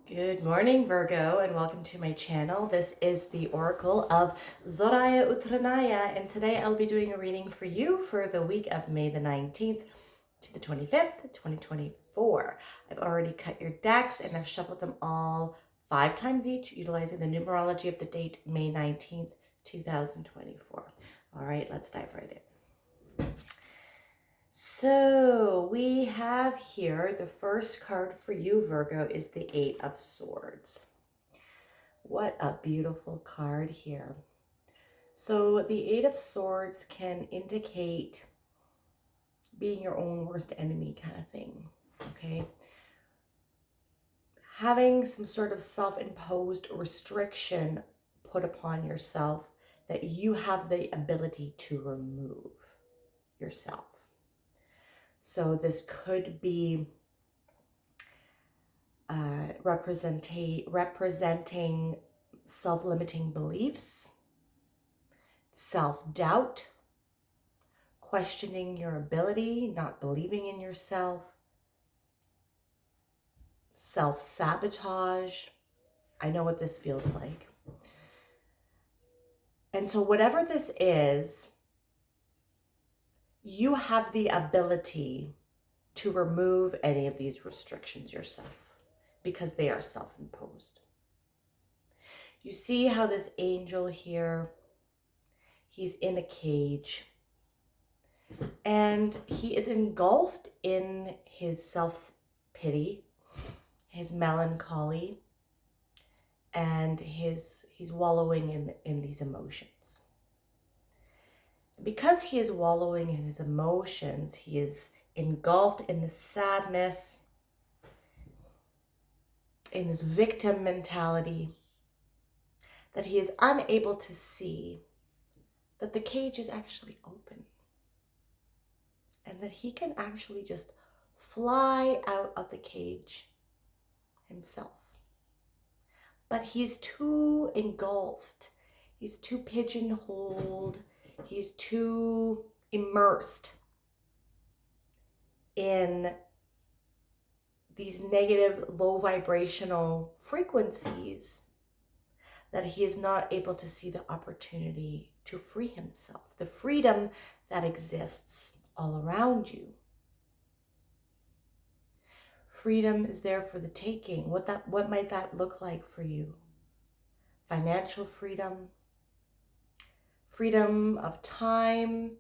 Good morning, Virgo, and welcome to my channel. This is the Oracle of Zoraya Utranaya, and today I'll be doing a reading for you for the week of May the 19th to the 25th, 2024. I've already cut your decks and I've shuffled them all 5 times each, utilizing the numerology of the date May 19th, 2024. All right, let's dive right in. So we have here the first card for you, Virgo, is the Eight of Swords. What a beautiful card here. So the Eight of Swords can indicate being your own worst enemy kind of thing, okay? Having some sort of self-imposed restriction put upon yourself that you have the ability to remove yourself. So this could be representing self-limiting beliefs, self-doubt, questioning your ability, not believing in yourself, self-sabotage. I know what this feels like. And so whatever this is, you have the ability to remove any of these restrictions yourself because they are self-imposed. You see how this angel here, he's in a cage and he is engulfed in his self-pity, his melancholy, and he's wallowing in these emotions. Because he is wallowing in his emotions, he is engulfed in the sadness, in this victim mentality, that he is unable to see that the cage is actually open and that he can actually just fly out of the cage himself. But he's too engulfed, he's too pigeonholed, he's too immersed in these negative, low vibrational frequencies that he is not able to see the opportunity to free himself, the freedom that exists all around you. Freedom is there for the taking. What might that look like for you? Financial freedom, freedom of time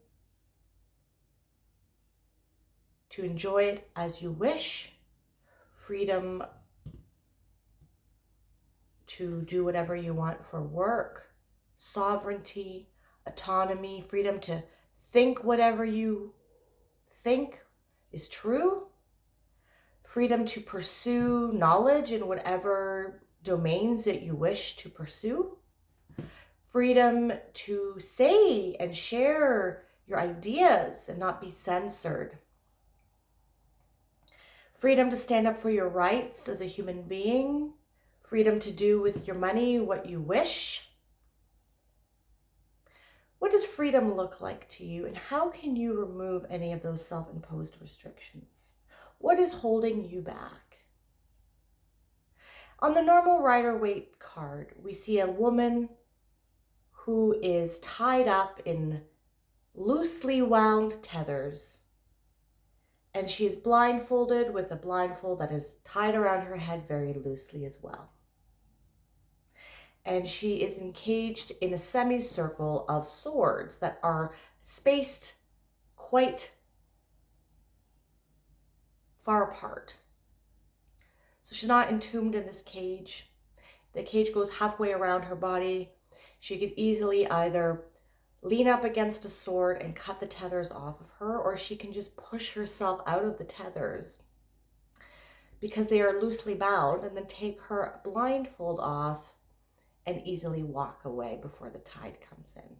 to enjoy it as you wish, freedom to do whatever you want for work, sovereignty, autonomy, freedom to think whatever you think is true, freedom to pursue knowledge in whatever domains that you wish to pursue, freedom to say and share your ideas and not be censored, freedom to stand up for your rights as a human being, freedom to do with your money what you wish. What does freedom look like to you, and how can you remove any of those self-imposed restrictions? What is holding you back? On the normal Rider-Waite card, we see a woman who is tied up in loosely wound tethers, and she is blindfolded with a blindfold that is tied around her head very loosely as well. And she is encaged in a semicircle of swords that are spaced quite far apart. So she's not entombed in this cage. The cage goes halfway around her body. She could easily either lean up against a sword and cut the tethers off of her, or she can just push herself out of the tethers because they are loosely bound, and then take her blindfold off and easily walk away before the tide comes in.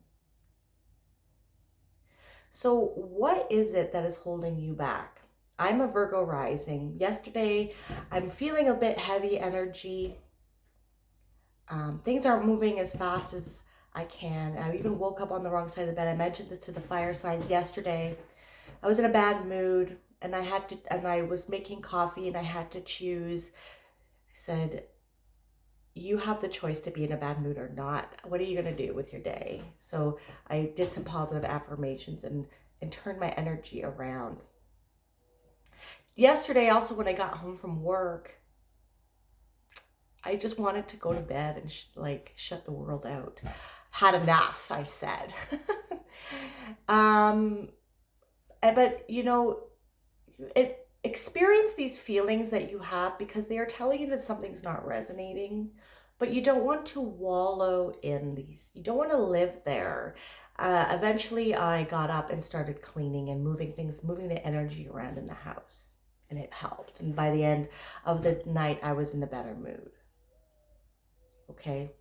So what is it that is holding you back? I'm a Virgo rising. Yesterday, I'm feeling a bit heavy energy. Things aren't moving as fast as I can. I even woke up on the wrong side of the bed. I mentioned this to the fire signs yesterday. I was in a bad mood and I was making coffee and I had to choose. I said, you have the choice to be in a bad mood or not. What are you going to do with your day? So I did some positive affirmations and turned my energy around. Yesterday, also, when I got home from work, I just wanted to go to bed and shut the world out. Had enough, I said. But you know, experience these feelings that you have because they are telling you that something's not resonating, but you don't want to wallow in these. You don't want to live there. Eventually, I got up and started cleaning and moving the energy around in the house, and it helped. And by the end of the night, I was in a better mood. Okay.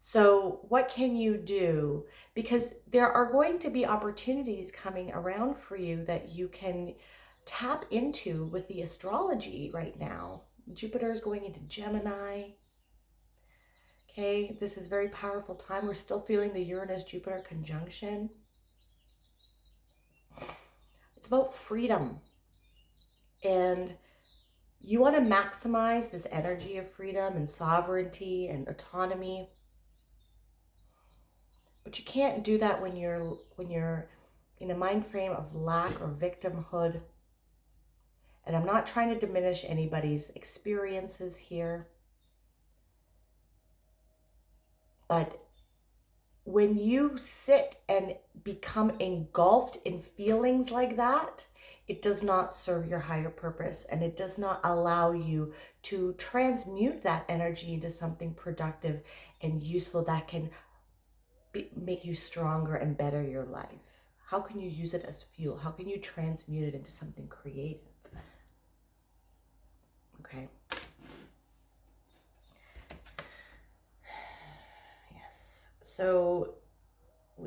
So what can you do? Because there are going to be opportunities coming around for you that you can tap into with the astrology right now. Jupiter is going into Gemini. Okay, this is a very powerful time. We're still feeling the Uranus-Jupiter conjunction. It's about freedom. And you want to maximize this energy of freedom and sovereignty and autonomy. But you can't do that when you're in a mind frame of lack or victimhood. And I'm not trying to diminish anybody's experiences here. But when you sit and become engulfed in feelings like that, it does not serve your higher purpose, and it does not allow you to transmute that energy into something productive and useful that can make you stronger and better your life. How can you use it as fuel? How can you transmute it into something creative? Okay. Yes. So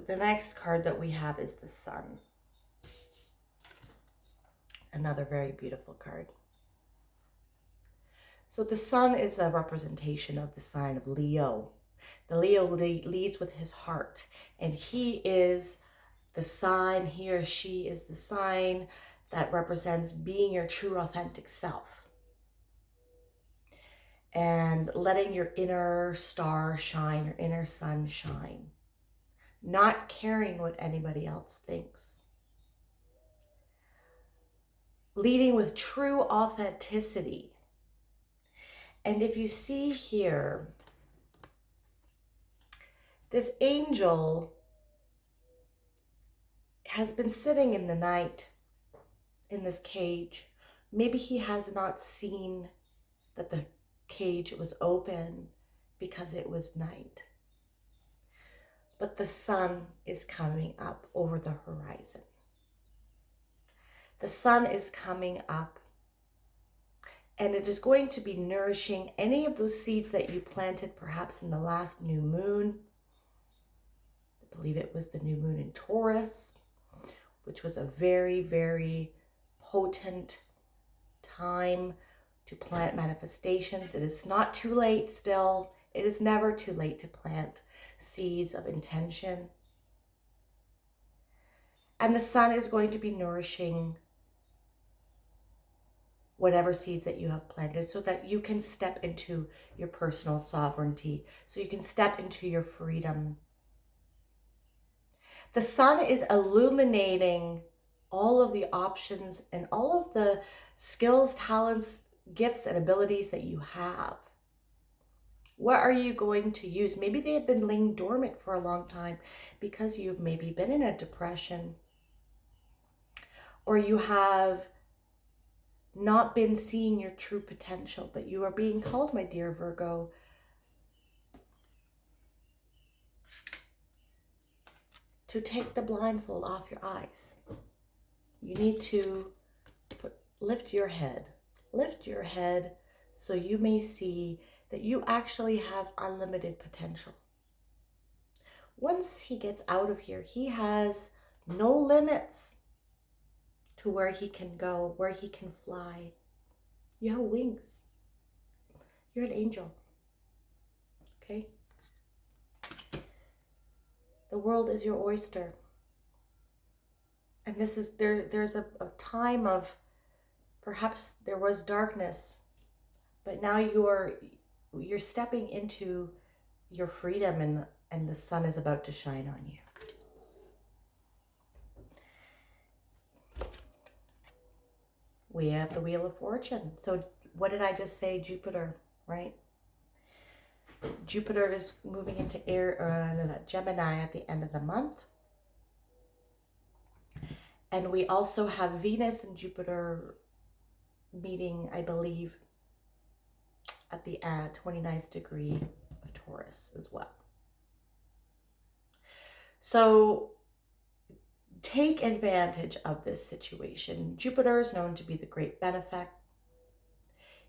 the next card that we have is the Sun. Another very beautiful card. So the Sun is a representation of the sign of Leo. The Leo leads with his heart, and he is the sign, he or she is the sign that represents being your true authentic self and letting your inner star shine, your inner sun shine, not caring what anybody else thinks. Leading with true authenticity. And if you see here, this angel has been sitting in the night in this cage. Maybe he has not seen that the cage was open because it was night. But the sun is coming up over the horizon. The sun is coming up, and it is going to be nourishing any of those seeds that you planted perhaps in the last new moon. I believe it was the new moon in Taurus, which was a very, very potent time to plant manifestations. It is not too late still. It is never too late to plant seeds of intention. And the sun is going to be nourishing whatever seeds that you have planted so that you can step into your personal sovereignty, so you can step into your freedom. The sun is illuminating all of the options and all of the skills, talents, gifts, and abilities that you have. What are you going to use? Maybe they have been laying dormant for a long time because you've maybe been in a depression, or you have not been seeing your true potential, but you are being called, my dear Virgo, to take the blindfold off your eyes. You need to lift your head so you may see that you actually have unlimited potential. Once he gets out of here, he has no limits to where he can go, where he can fly. You have wings. You're an angel. Okay? The world is your oyster. And this is there's a time of perhaps there was darkness, but now you are you're stepping into your freedom, and the sun is about to shine on you. We have the Wheel of Fortune. So what did I just say? Jupiter, right? Jupiter is moving into Gemini at the end of the month. And we also have Venus and Jupiter meeting, I believe, at the 29th degree of Taurus as well. So take advantage of this situation. Jupiter is known to be the great benefact.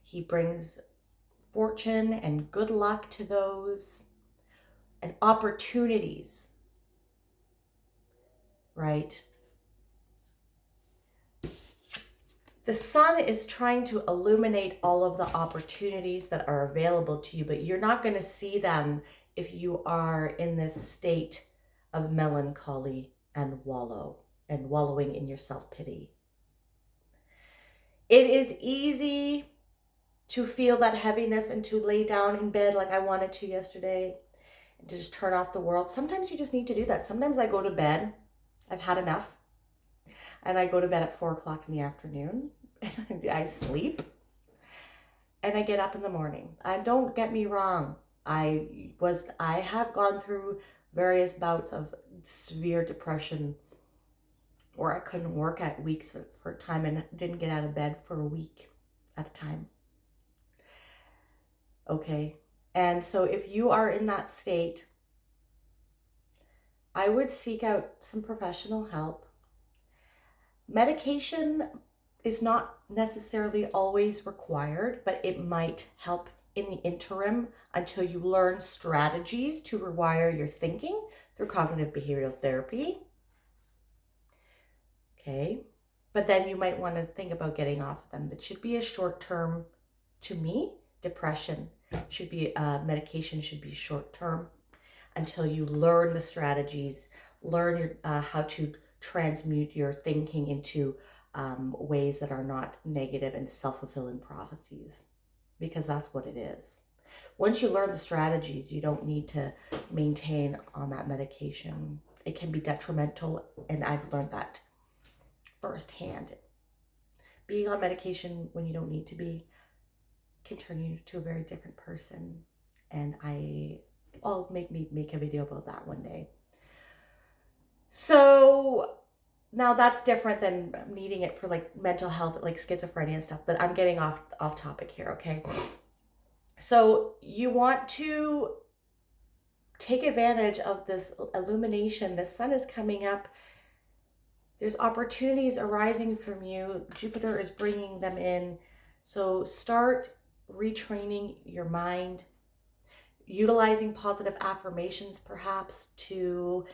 He brings fortune and good luck to those, and opportunities, right? The sun is trying to illuminate all of the opportunities that are available to you, but you're not going to see them if you are in this state of melancholy and wallowing in your self-pity. It is easy to feel that heaviness and to lay down in bed like I wanted to yesterday and to just turn off the world. Sometimes you just need to do that. Sometimes I go to bed, I've had enough, and I go to bed at 4 o'clock in the afternoon, and I sleep, and I get up in the morning. Don't get me wrong. I have gone through various bouts of severe depression where I couldn't work at weeks for a time and didn't get out of bed for a week at a time. Okay. And so if you are in that state, I would seek out some professional help. Medication is not necessarily always required, but it might help in the interim until you learn strategies to rewire your thinking through cognitive behavioral therapy. Okay. But then you might want to think about getting off of them. That should be a short term, to me, depression should be, medication should be short term until you learn the strategies, learn how to transmute your thinking into ways that are not negative and self-fulfilling prophecies, because that's what it is. Once you learn the strategies, you don't need to maintain on that medication. It can be detrimental, and I've learned that firsthand. Being on medication when you don't need to be can turn you to a very different person, and I'll make a video about that one day. So now that's different than needing it for like mental health, like schizophrenia and stuff, but I'm getting off topic here, okay? So you want to take advantage of this illumination. The sun is coming up. There's opportunities arising from you. Jupiter is bringing them in. So start retraining your mind, utilizing positive affirmations perhaps to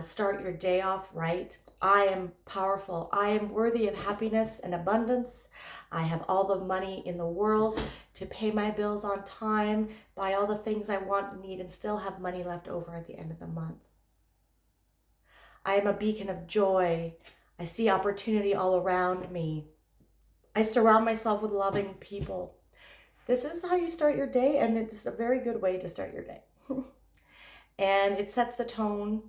start your day off right. I am powerful. I am worthy of happiness and abundance. I have all the money in the world to pay my bills on time, buy all the things I want and need, and still have money left over at the end of the month. I am a beacon of joy. I see opportunity all around me. I surround myself with loving people. This is how you start your day, and it's a very good way to start your day. And it sets the tone,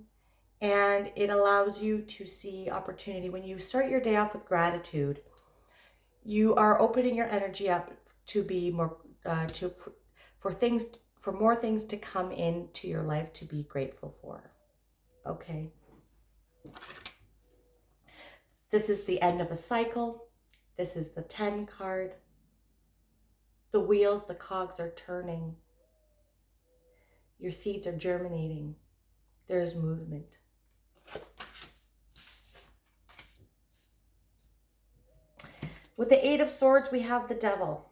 and it allows you to see opportunity. When you start your day off with gratitude, you are opening your energy up to be more, for more things to come into your life to be grateful for. Okay. This is the end of a cycle. This is the 10 card. The wheels, the cogs are turning. Your seeds are germinating. There's movement. With the 8 of Swords, we have the Devil.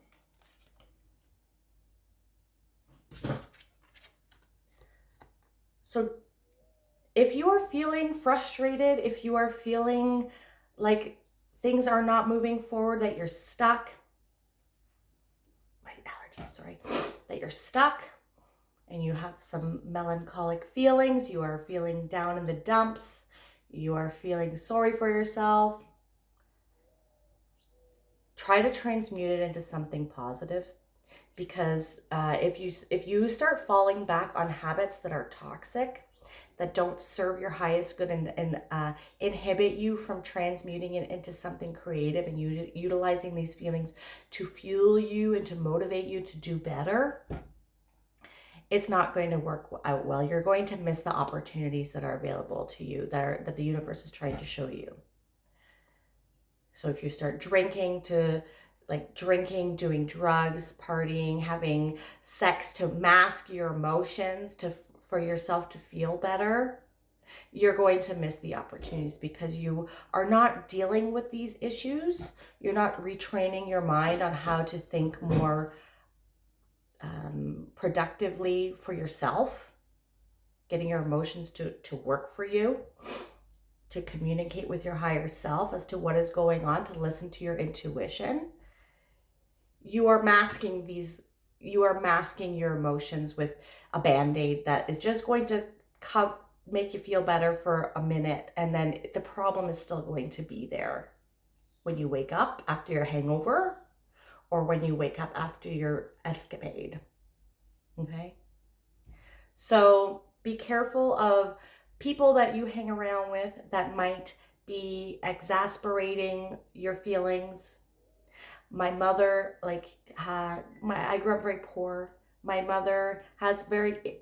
So if you are feeling frustrated, if you are feeling like things are not moving forward, that you're stuck, that you're stuck and you have some melancholic feelings, you are feeling down in the dumps, you are feeling sorry for yourself, try to transmute it into something positive. because if you start falling back on habits that are toxic, that don't serve your highest good, and inhibit you from transmuting it into something creative and utilizing these feelings to fuel you and to motivate you to do better, it's not going to work out well. You're going to miss the opportunities that are available to you, that the universe is trying to show you. So if you start drinking, doing drugs, partying, having sex to mask your emotions, for yourself to feel better, you're going to miss the opportunities because you are not dealing with these issues. You're not retraining your mind on how to think more productively for yourself, getting your emotions to work for you, to communicate with your higher self as to what is going on, to listen to your intuition. You are masking your emotions with a band-aid that is just going to make you feel better for a minute, and then the problem is still going to be there when you wake up after your hangover, or when you wake up after your escapade. Okay? So be careful of people that you hang around with that might be exasperating your feelings. My mother, I grew up very poor. My mother has very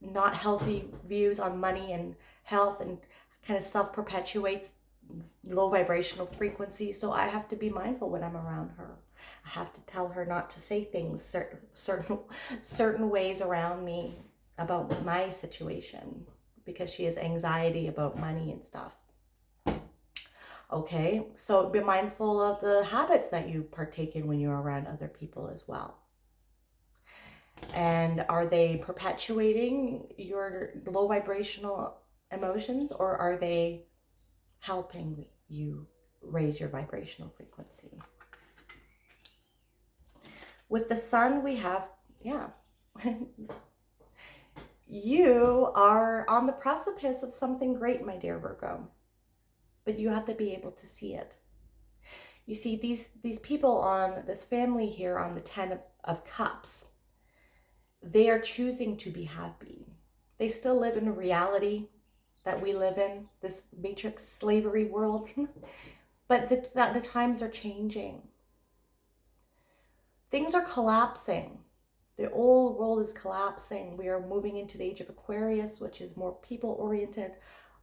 not healthy views on money and health, and kind of self-perpetuates low vibrational frequency. So I have to be mindful when I'm around her. I have to tell her not to say things certain ways around me about my situation, because she has anxiety about money and stuff. Okay, so be mindful of the habits that you partake in when you're around other people as well. And are they perpetuating your low vibrational emotions, or are they helping you raise your vibrational frequency? With the sun, we have, you are on the precipice of something great, my dear Virgo, but you have to be able to see it. You see, these people on this family here on the 10 of Cups, they are choosing to be happy. They still live in a reality that we live in, this matrix slavery world, but the times are changing. Things are collapsing. The old world is collapsing. We are moving into the age of Aquarius, which is more people-oriented,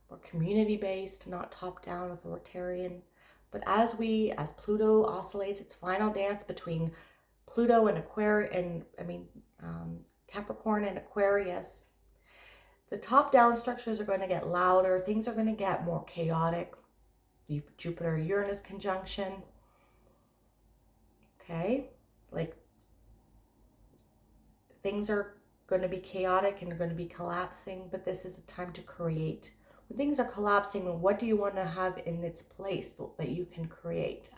more community-based, not top-down, authoritarian. But as Pluto oscillates its final dance between Pluto and Capricorn and Aquarius, the top-down structures are going to get louder. Things are going to get more chaotic. Jupiter-Uranus conjunction. Okay? Things are going to be chaotic and are going to be collapsing, but this is a time to create. When things are collapsing, what do you want to have in its place so that you can create?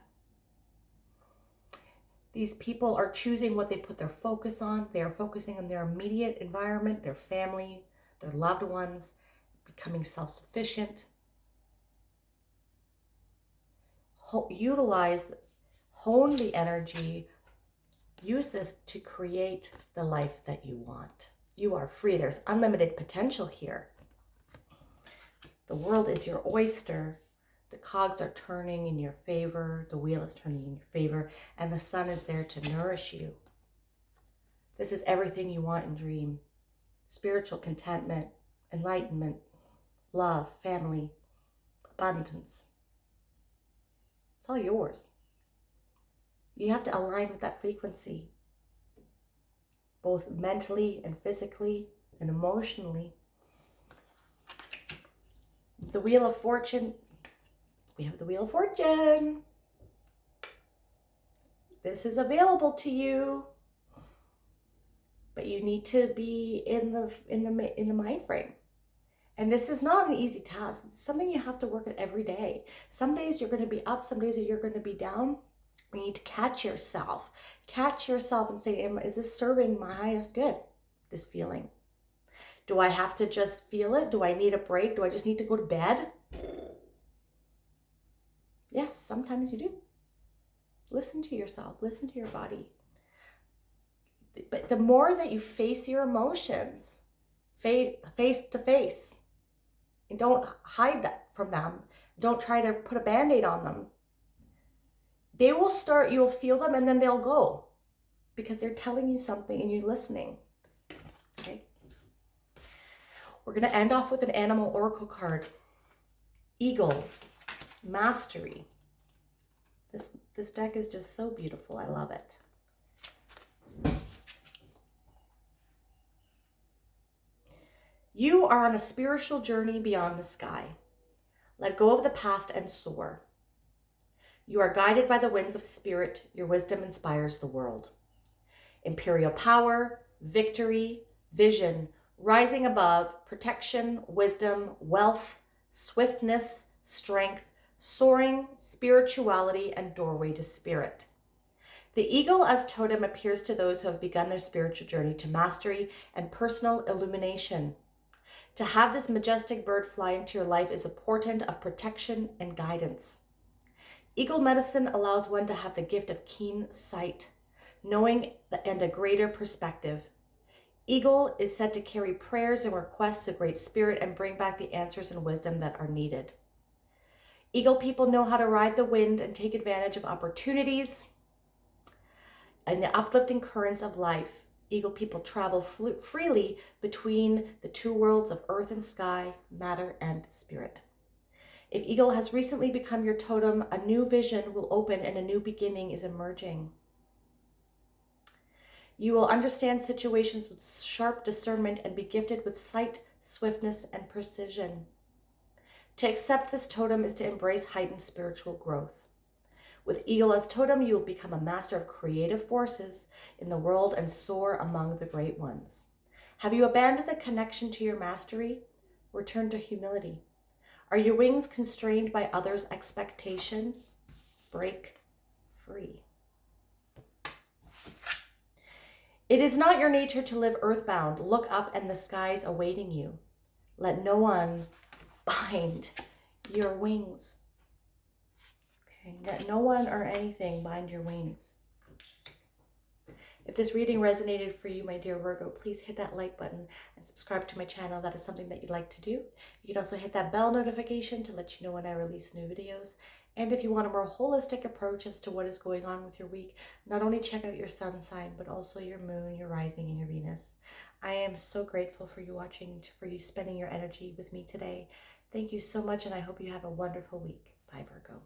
These people are choosing what they put their focus on. They are focusing on their immediate environment, their family, their loved ones, becoming self-sufficient. Hone the energy. Use this to create the life that you want. You are free. There's unlimited potential here. The world is your oyster. The cogs are turning in your favor. The wheel is turning in your favor. And the sun is there to nourish you. This is everything you want and dream. Spiritual contentment, enlightenment, love, family, abundance. It's all yours. You have to align with that frequency, both mentally and physically and emotionally. The Wheel of Fortune, we have the Wheel of Fortune. This is available to you, but you need to be in the mind frame. And this is not an easy task. It's something you have to work at every day. Some days you're going to be up, some days you're going to be down. You need to catch yourself and say, is this serving my highest good, this feeling? Do I have to just feel it? Do I need a break? Do I just need to go to bed? Yes, sometimes you do. Listen to yourself. Listen to your body. But the more that you face your emotions, face to face, and don't hide that from them, don't try to put a Band-Aid on them, they will start, you'll feel them, and then they'll go because they're telling you something and you're listening. Okay. We're going to end off with an animal oracle card. Eagle, mastery. This deck is just so beautiful. I love it. You are on a spiritual journey beyond the sky. Let go of the past and soar. You are guided by the winds of spirit. Your wisdom inspires the world. Imperial power, victory, vision, rising above, protection, wisdom, wealth, swiftness, strength, soaring, spirituality, and doorway to spirit. The eagle as totem appears to those who have begun their spiritual journey to mastery and personal illumination. To have this majestic bird fly into your life is a portent of protection and guidance. Eagle medicine allows one to have the gift of keen sight, knowing and a greater perspective. Eagle is said to carry prayers and requests to Great Spirit and bring back the answers and wisdom that are needed. Eagle people know how to ride the wind and take advantage of opportunities and the uplifting currents of life. Eagle people travel freely between the two worlds of earth and sky, matter and spirit. If eagle has recently become your totem, a new vision will open and a new beginning is emerging. You will understand situations with sharp discernment and be gifted with sight, swiftness, and precision. To accept this totem is to embrace heightened spiritual growth. With eagle as totem, you will become a master of creative forces in the world and soar among the great ones. Have you abandoned the connection to your mastery? Return to humility. Are your wings constrained by others' expectations? Break free. It is not your nature to live earthbound. Look up and the sky's awaiting you. Let no one bind your wings. Okay, let no one or anything bind your wings. If this reading resonated for you, my dear Virgo, please hit that like button and subscribe to my channel. That is something that you'd like to do. You can also hit that bell notification to let you know when I release new videos. And if you want a more holistic approach as to what is going on with your week, not only check out your sun sign, but also your moon, your rising, and your Venus. I am so grateful for you watching, for you spending your energy with me today. Thank you so much, and I hope you have a wonderful week. Bye, Virgo.